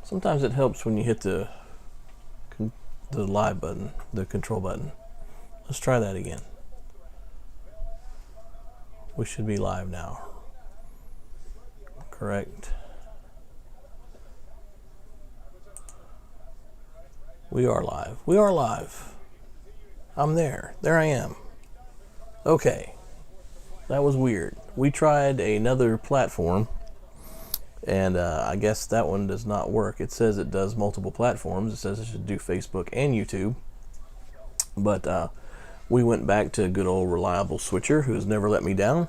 Sometimes it helps when you hit the live button, the control button. Let's try that again. We should be live now. Correct. We are live. We are live. I'm there. There I am. Okay. That was weird. We tried another platform, and I guess that one does not work. It says it does multiple platforms. It says it should do Facebook and YouTube. But we went back to good old reliable switcher who's never let me down.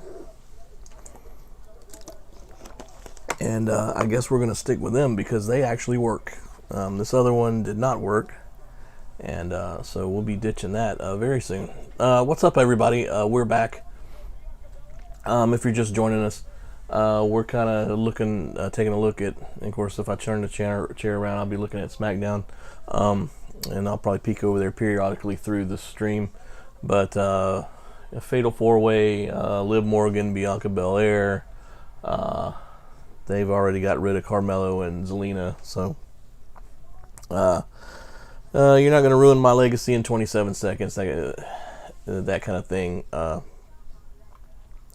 And I guess we're going to stick with them because they actually work. This other one did not work. And so we'll be ditching that very soon. What's up, everybody? We're back. If you're just joining us, we're kind of looking, taking a look at, of course, if I turn the chair around, I'll be looking at Smackdown. And I'll probably peek over there periodically through the stream. But a Fatal 4-Way, Liv Morgan, Bianca Belair. They've already got rid of Carmelo and Zelina. So you're not going to ruin my legacy in 27 seconds. That kind of thing.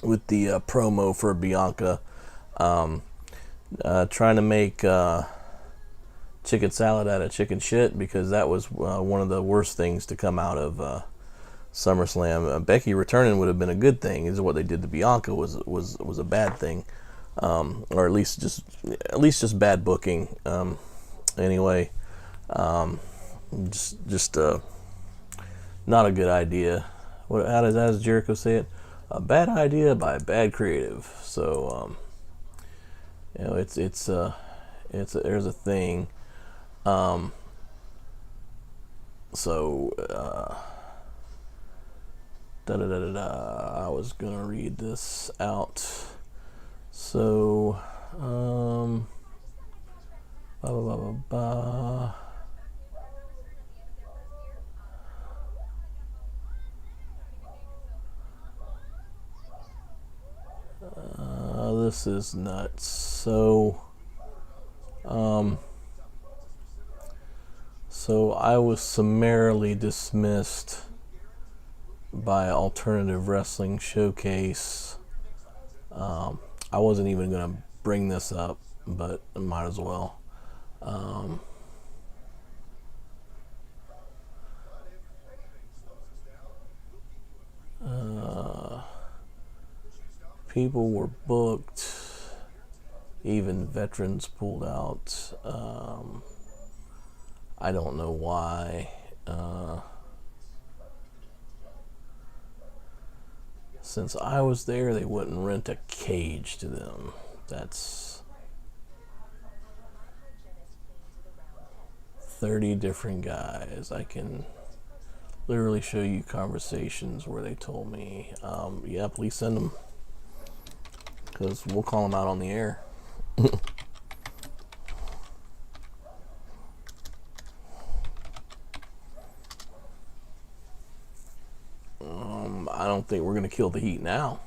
With the promo for Bianca, trying to make chicken salad out of chicken shit, because that was one of the worst things to come out of SummerSlam. Becky returning would have been a good thing. Is what they did to Bianca was a bad thing, or at least just bad booking. Anyway, just not a good idea. How does Jericho say it? A bad idea by bad creative. So there's a thing. I was gonna read this out. So blah, blah, blah, blah. This is nuts. So I was summarily dismissed by Alternative Wrestling Showcase. I wasn't even going to bring this up, but I might as well. People were booked. Even veterans pulled out. I don't know why. Since I was there, they wouldn't rent a cage to them. That's 30 different guys. I can literally show you conversations where they told me, yeah, please send them, because we'll call them out on the air. I don't think we're gonna kill the heat now.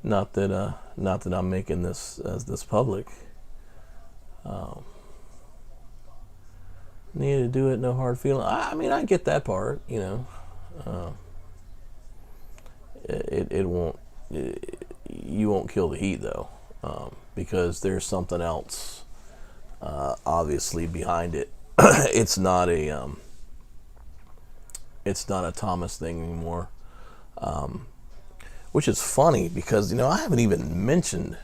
not that I'm making this public. Need to do it, no hard feeling. I mean, I get that part, you know. It won't. You won't kill the heat though, because there's something else, obviously behind it. It's not a Thomas thing anymore, which is funny because I haven't even mentioned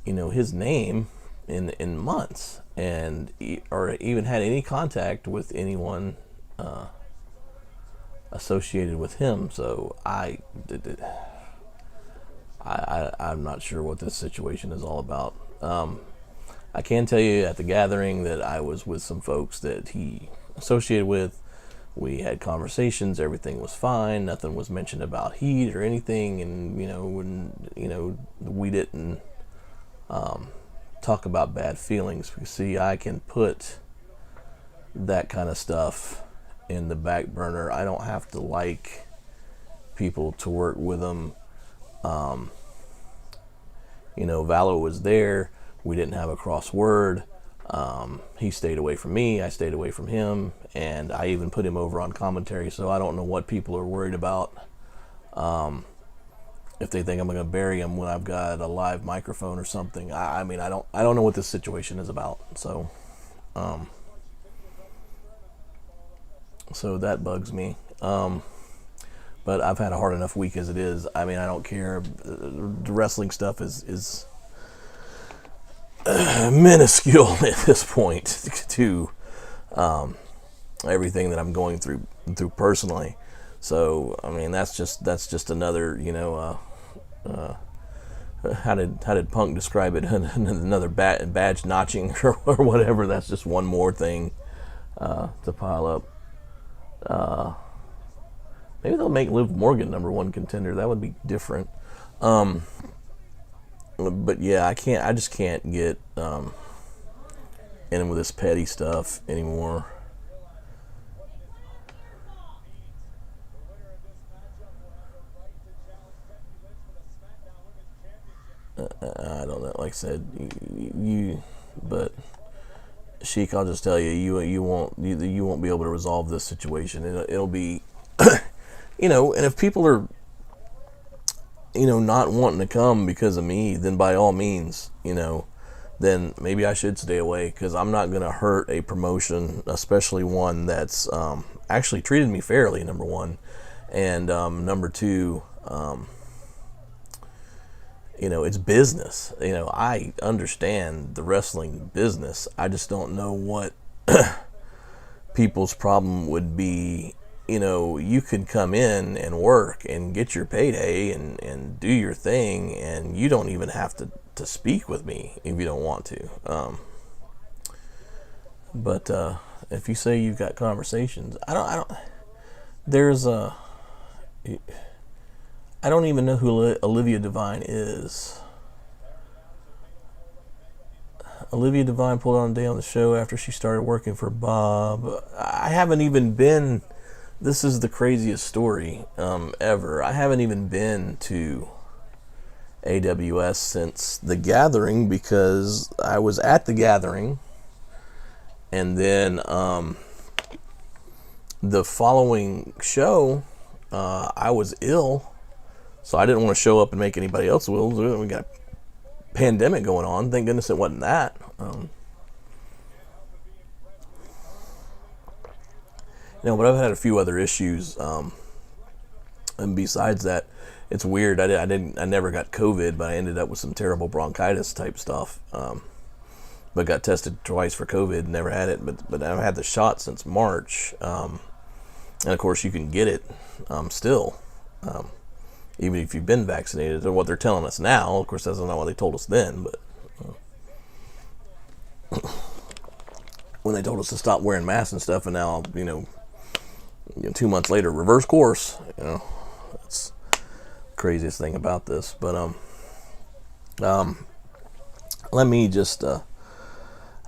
his name in months, and or even had any contact with anyone associated with him. So I'm not sure what this situation is all about. I can tell you at the gathering that I was with some folks that he associated with. We had conversations, everything was fine, nothing was mentioned about heat or anything, and we didn't talk about bad feelings, because see, I can put that kind of stuff in the back burner. I don't have to like people to work with them. Vallow was there. We didn't have a cross word. He stayed away from me. I stayed away from him. And I even put him over on commentary. So I don't know what people are worried about. If they think I'm going to bury him when I've got a live microphone or something. I mean, I don't know what this situation is about. So that bugs me. But I've had a hard enough week as it is. I mean, I don't care. The wrestling stuff is minuscule at this point to everything that I'm going through personally. So I mean, that's just another, how did Punk describe it? Another badge notching or whatever. That's just one more thing to pile up. Maybe they'll make Liv Morgan #1 contender. That would be different. But yeah, I just can't get in with this petty stuff anymore. I don't know. Like I said, but Sheik, I'll just tell you, you won't be able to resolve this situation. It'll be, and if people are, not wanting to come because of me, then by all means, then maybe I should stay away, because I'm not going to hurt a promotion, especially one that's actually treated me fairly, number one, and number two, it's business. I understand the wrestling business. I just don't know what people's problem would be. You could come in and work and get your payday and do your thing, and you don't even have to speak with me if you don't want to. But if you say you've got conversations, I don't even know who Olivia Devine is. Olivia Devine pulled on a day on the show after she started working for Bob. I haven't even been... This is the craziest story ever. I haven't even been to AWS since the gathering, because I was at the gathering, and then the following show, I was ill, so I didn't want to show up and make anybody else ill. We got a pandemic going on. Thank goodness it wasn't that. But I've had a few other issues, and besides that, it's weird. I never got COVID, but I ended up with some terrible bronchitis type stuff. But got tested twice for COVID, never had it. But I've had the shot since March, and of course you can get it still, even if you've been vaccinated. Or what they're telling us now. Of course, that's not what they told us then, but. When they told us to stop wearing masks and stuff, and now 2 months later, reverse course. That's the craziest thing about this. But let me just.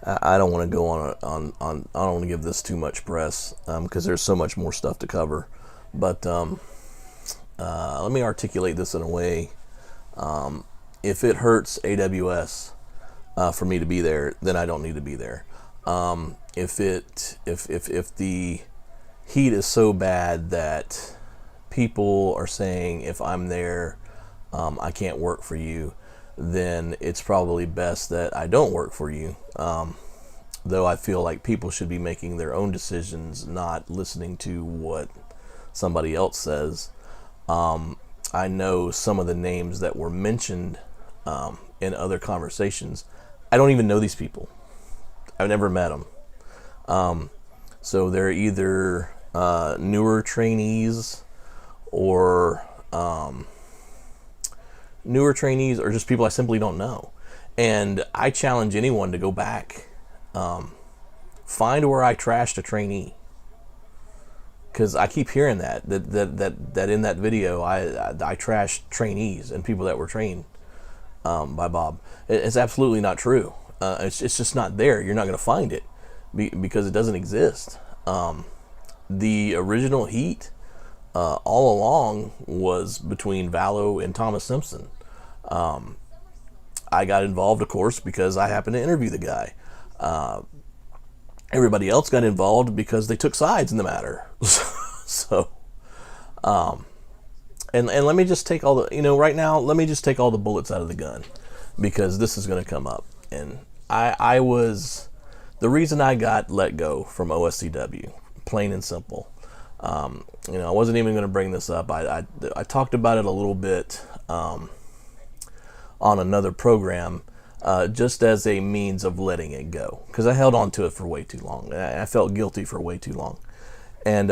I don't want to go on. I don't want to give this too much press, because there's so much more stuff to cover. But let me articulate this in a way. If it hurts AWS for me to be there, then I don't need to be there. If the heat is so bad that people are saying if I'm there, I can't work for you, then it's probably best that I don't work for you. Though I feel like people should be making their own decisions, not listening to what somebody else says. I know some of the names that were mentioned in other conversations. I don't even know these people. I've never met them. So they're either newer trainees or just people I simply don't know. And I challenge anyone to go back, find where I trashed a trainee, because I keep hearing that in that video I trashed trainees and people that were trained by Bob. It's absolutely not true. It's just not there. You're not going to find it because it doesn't exist. The original heat all along was between Vallow and Thomas Simpson. I got involved, of course, because I happened to interview the guy. Everybody else got involved because they took sides in the matter. So, and let me just take all the, right now, let me just take all the bullets out of the gun, because this is going to come up. And I was, the reason I got let go from OSCW, plain and simple. I wasn't even going to bring this up. I talked about it a little bit on another program, just as a means of letting it go, because I held on to it for way too long. I felt guilty for way too long. And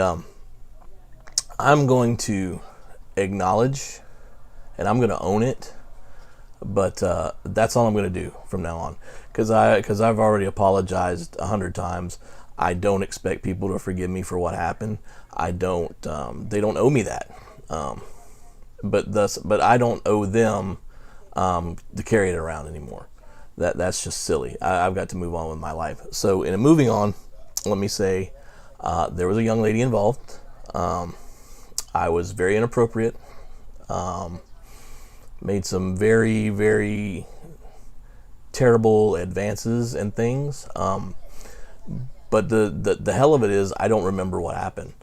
I'm going to acknowledge, and I'm going to own it, but that's all I'm going to do from now on, because I've already apologized 100 times. I don't expect people to forgive me for what happened. I don't. They don't owe me that. But I don't owe them to carry it around anymore. That's just silly. I've got to move on with my life. So in moving on, let me say there was a young lady involved. I was very inappropriate. Made some very, very terrible advances and things. But the hell of it is, I don't remember what happened,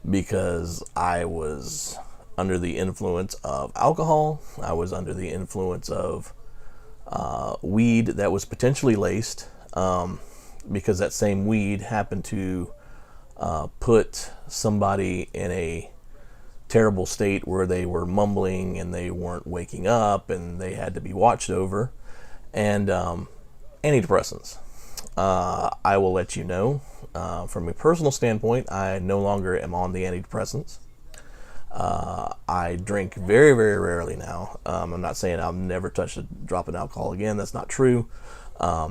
because I was under the influence of alcohol. I was under the influence of weed that was potentially laced, because that same weed happened to put somebody in a terrible state where they were mumbling and they weren't waking up and they had to be watched over. And antidepressants. I will let you know, from a personal standpoint, I no longer am on the antidepressants. I drink very, very rarely now. I'm not saying I'll never touch a drop of alcohol again. That's not true. I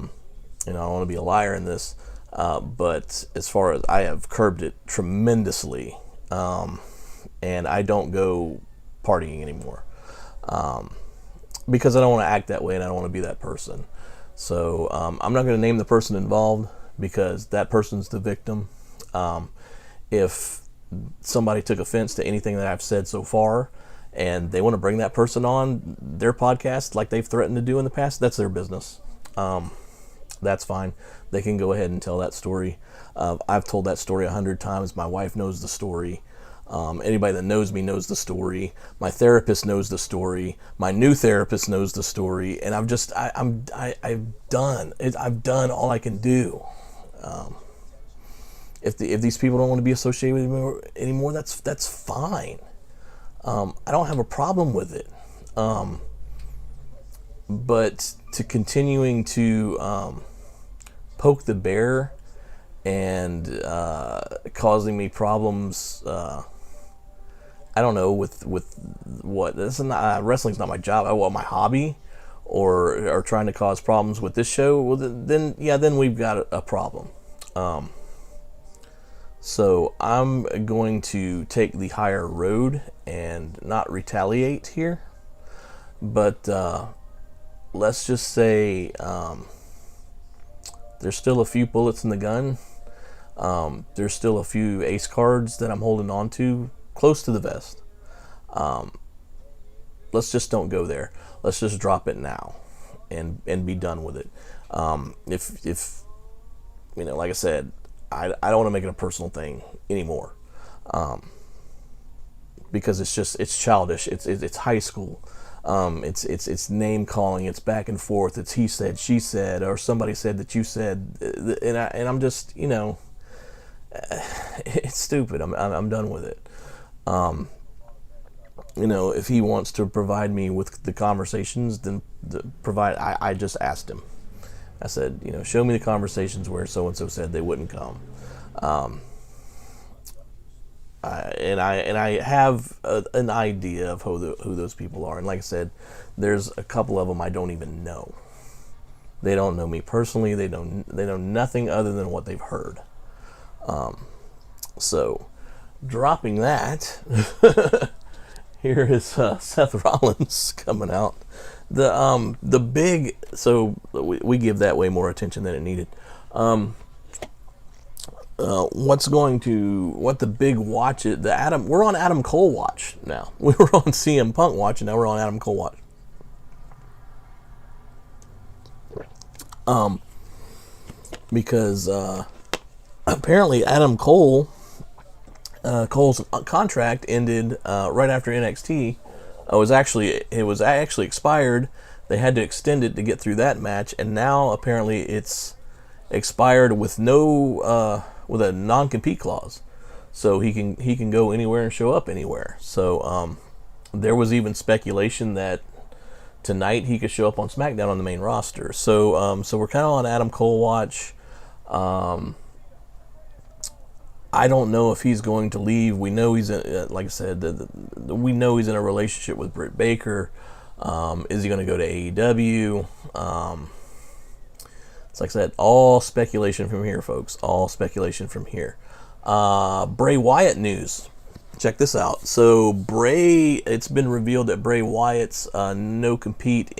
don't want to be a liar in this. But as far as, I have curbed it tremendously. And I don't go partying anymore. Because I don't want to act that way and I don't want to be that person. So I'm not going to name the person involved, because that person's the victim. If somebody took offense to anything that I've said so far and they want to bring that person on their podcast like they've threatened to do in the past, that's their business. That's fine. They can go ahead and tell that story. I've told that story 100 times. My wife knows the story. Anybody that knows me knows the story. My therapist knows the story. My new therapist knows the story. And I've done all I can do. If these people don't want to be associated with me anymore, that's fine. I don't have a problem with it. But to continuing to poke the bear and causing me problems, I don't know, with what, this is not, wrestling's not my job. I want my hobby, or trying to cause problems with this show. Well, then we've got a problem. So I'm going to take the higher road and not retaliate here. But let's just say there's still a few bullets in the gun. There's still a few ace cards that I'm holding on to close to the vest. Let's just don't go there. Let's just drop it now and be done with it. If like I said, I don't want to make it a personal thing anymore, because it's childish. It's high school. It's name calling. It's back and forth. It's he said, she said, or somebody said that you said, and I'm just, it's stupid. I'm done with it. If he wants to provide me with the conversations, then provide. I just asked him. I said, show me the conversations where so and so said they wouldn't come. And I have an idea of who those people are. And like I said, there's a couple of them I don't even know. They don't know me personally. They know nothing other than what they've heard. So, dropping that, here is Seth Rollins coming out. The big, so we give that way more attention than it needed. What the big watch is, we're on Adam Cole watch now. We were on CM Punk watch, and now we're on Adam Cole watch. because apparently Adam Cole's contract ended right after NXT. It was actually expired. They had to extend it to get through that match, and now apparently it's expired with with a non-compete clause, so he can go anywhere and show up anywhere. So there was even speculation that tonight he could show up on SmackDown on the main roster. So we're kind of on Adam Cole watch. I don't know if he's going to leave. We know he's like I said, we know he's in a relationship with Britt Baker. Is he going to go to AEW? It's like I said, all speculation from here, folks. All speculation from here. Bray Wyatt news. Check this out. So it's been revealed that Bray Wyatt's no compete